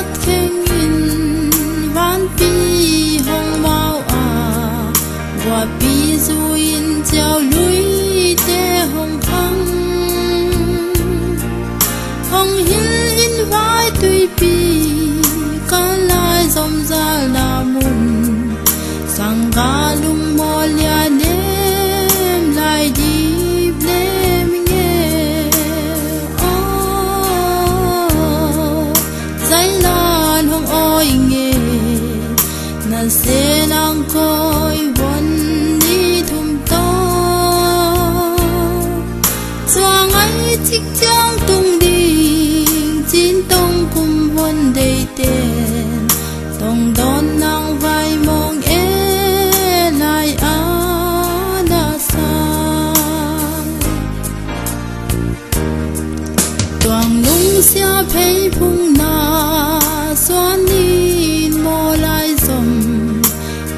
lót khen in van pi hong mau à và pi du in chào lui te hong khang hong hill in vai tui pi ca lai dòng ra là mun sang ga lung mo lia nem lai di nem nghe zai lan hong oi nghe na se lang koi won ni thum to choang ai chik chang tung ding chin tong kum won dei ten tong don nang vai mong e lai a na sa toang lung sia phei phung na xoan in mo lai som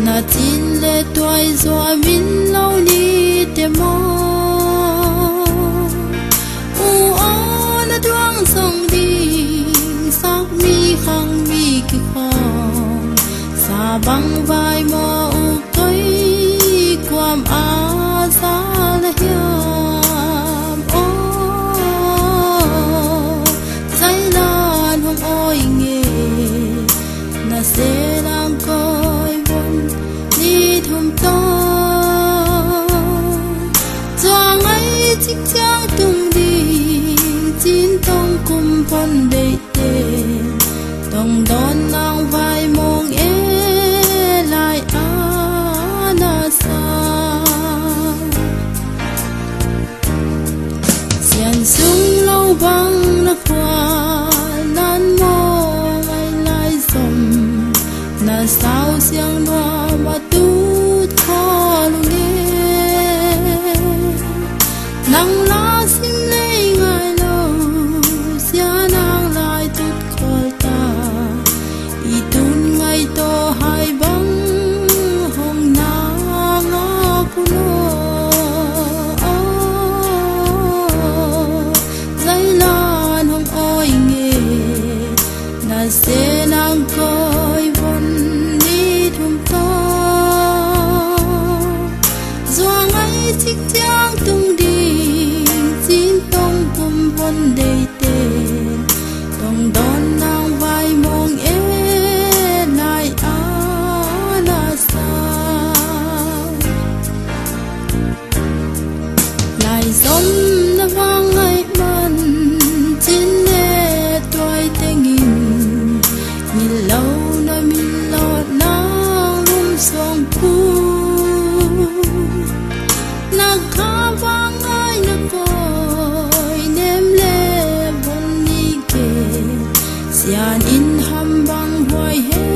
na tin le toai zo min lo ni te mo u a na duang song ding sak mi khang mi ki khong sa bang vai mo u toi kwam a sa la hiam o zai lan hong oi nghe na se lang koi bon ni thum to choang ai chik chang tung ding chin tong kum pon dei te tong don nang vai mong e lai a na sa xian sung lâu bang na qua nan mo ai lai som na sao xiang loa ma tu tho lu nghe nang la sim lei ngai lo sia nang lai tut khol ta i tun ngai to hai bang hong na nga puno zai lan hong oi nghe na se nang koi von ni thum to zoang ai chik chang tung ding chin tong kum von dei te tong don nang vai mong e lai a na sa lai som na vang ai man chin ne toai teng in mi lâu na mi lo nang lum song pu na kha vang ai na koi nem le bon ni ke sian in ham bang hoài he